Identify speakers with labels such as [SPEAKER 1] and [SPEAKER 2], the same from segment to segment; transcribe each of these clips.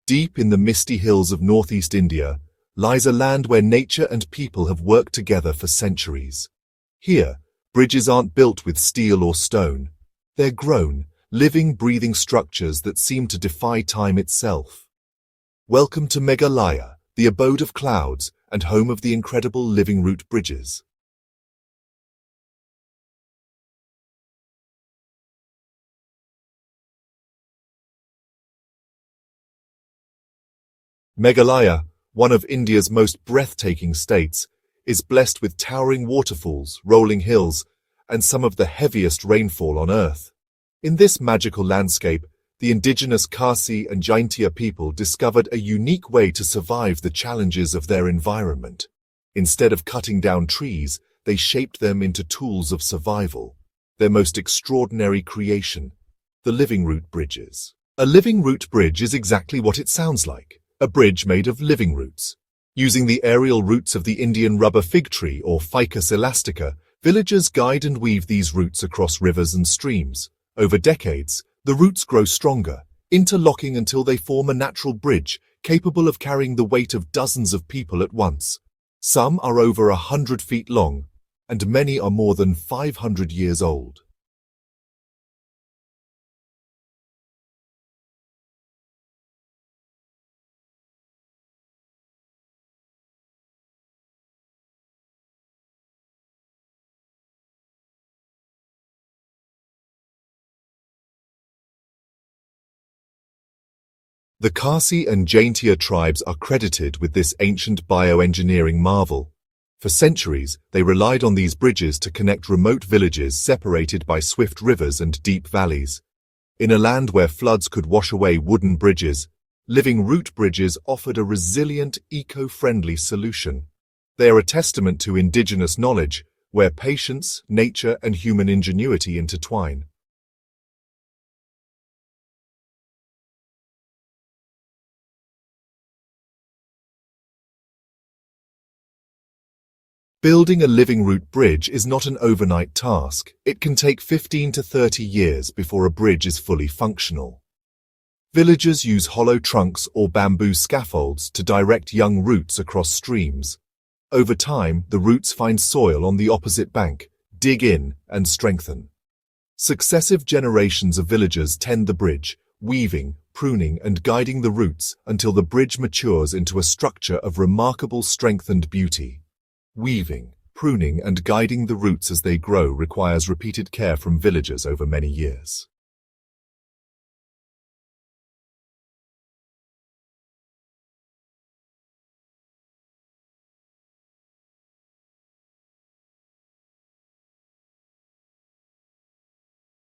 [SPEAKER 1] Deep in the misty hills of northeast India lies a land where nature and people have worked together for centuries. Here, bridges aren't built with steel or stone. They're grown, living, breathing structures that seem to defy time itself. Welcome to Meghalaya, the abode of clouds and home of the incredible living root bridges. Meghalaya, one of India's most breathtaking states, is blessed with towering waterfalls, rolling hills, and some of the heaviest rainfall on Earth. In this magical landscape, the indigenous Khasi and Jaintia people discovered a unique way to survive the challenges of their environment. Instead of cutting down trees, they shaped them into tools of survival. Their most extraordinary creation, the living root bridges. A living root bridge is exactly what it sounds like. A bridge made of living roots. Using the aerial roots of the Indian rubber fig tree or Ficus elastica, villagers guide and weave these roots across rivers and streams. Over decades, the roots grow stronger, interlocking until they form a natural bridge capable of carrying the weight of dozens of people at once. Some are over 100 feet long, and many are more than 500 years old. The Khasi and Jaintia tribes are credited with this ancient bioengineering marvel. For centuries, they relied on these bridges to connect remote villages separated by swift rivers and deep valleys. In a land where floods could wash away wooden bridges, living root bridges offered a resilient, eco-friendly solution. They are a testament to indigenous knowledge, where patience, nature, and human ingenuity intertwine. Building a living root bridge is not an overnight task. It can take 15 to 30 years before a bridge is fully functional. Villagers use hollow trunks or bamboo scaffolds to direct young roots across streams. Over time, the roots find soil on the opposite bank, dig in, and strengthen. Successive generations of villagers tend the bridge, weaving, pruning, and guiding the roots until the bridge matures into a structure of remarkable strength and beauty. Weaving, pruning, and guiding the roots as they grow requires repeated care from villagers over many years.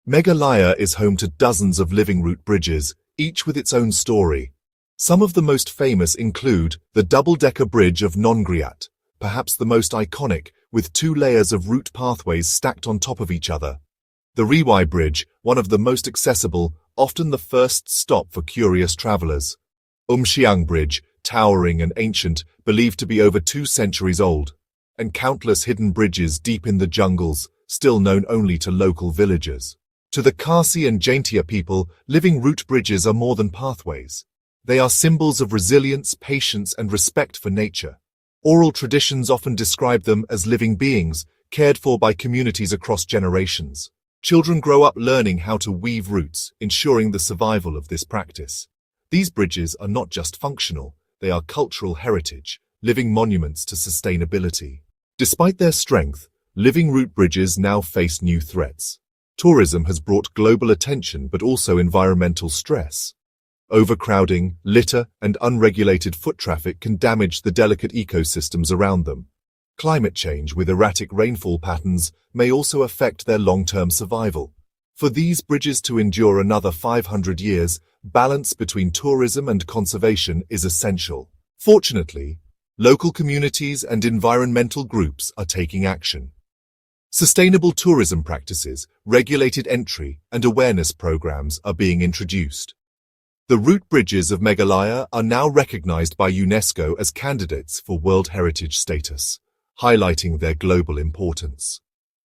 [SPEAKER 1] Meghalaya is home to dozens of living root bridges, each with its own story. Some of the most famous include the double-decker bridge of Nongriat, perhaps the most iconic, with 2 layers of root pathways stacked on top of each other. The Rewai Bridge, one of the most accessible, often the first stop for curious travelers. Umxiang Bridge, towering and ancient, believed to be over 2 centuries old. And countless hidden bridges deep in the jungles, still known only to local villagers. To the Khasi and Jaintia people, living root bridges are more than pathways. They are symbols of resilience, patience, and respect for nature. Oral traditions often describe them as living beings, cared for by communities across generations. Children grow up learning how to weave roots, ensuring the survival of this practice. These bridges are not just functional, they are cultural heritage, living monuments to sustainability. Despite their strength, living root bridges now face new threats. Tourism has brought global attention but also environmental stress. Overcrowding, litter, and unregulated foot traffic can damage the delicate ecosystems around them. Climate change with erratic rainfall patterns may also affect their long-term survival. For these bridges to endure another 500 years, balance between tourism and conservation is essential. Fortunately, local communities and environmental groups are taking action. Sustainable tourism practices, regulated entry, and awareness programs are being introduced. The root bridges of Meghalaya are now recognized by UNESCO as candidates for World Heritage status, highlighting their global importance.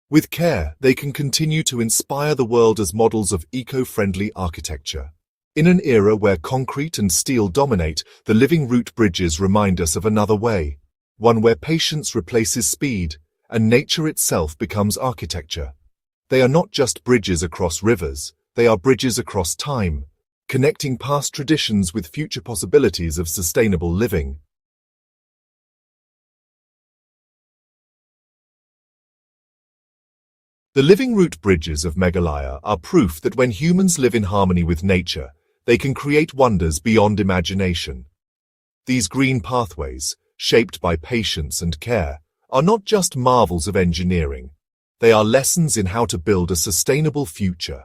[SPEAKER 1] With care, they can continue to inspire the world as models of eco-friendly architecture. In an era where concrete and steel dominate, the living root bridges remind us of another way, one where patience replaces speed, and nature itself becomes architecture. They are not just bridges across rivers, they are bridges across time, connecting past traditions with future possibilities of sustainable living. The living root bridges of Meghalaya are proof that when humans live in harmony with nature, they can create wonders beyond imagination. These green pathways, shaped by patience and care, are not just marvels of engineering. They are lessons in how to build a sustainable future.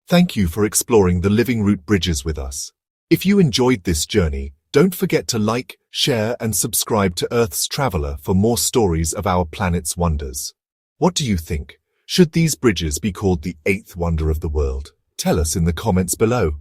[SPEAKER 1] Thank you for exploring the living root bridges with us. If you enjoyed this journey, don't forget to like, share, and subscribe to Earth's Traveler for more stories of our planet's wonders. What do you think? Should these bridges be called the eighth wonder of the world? Tell us in the comments below.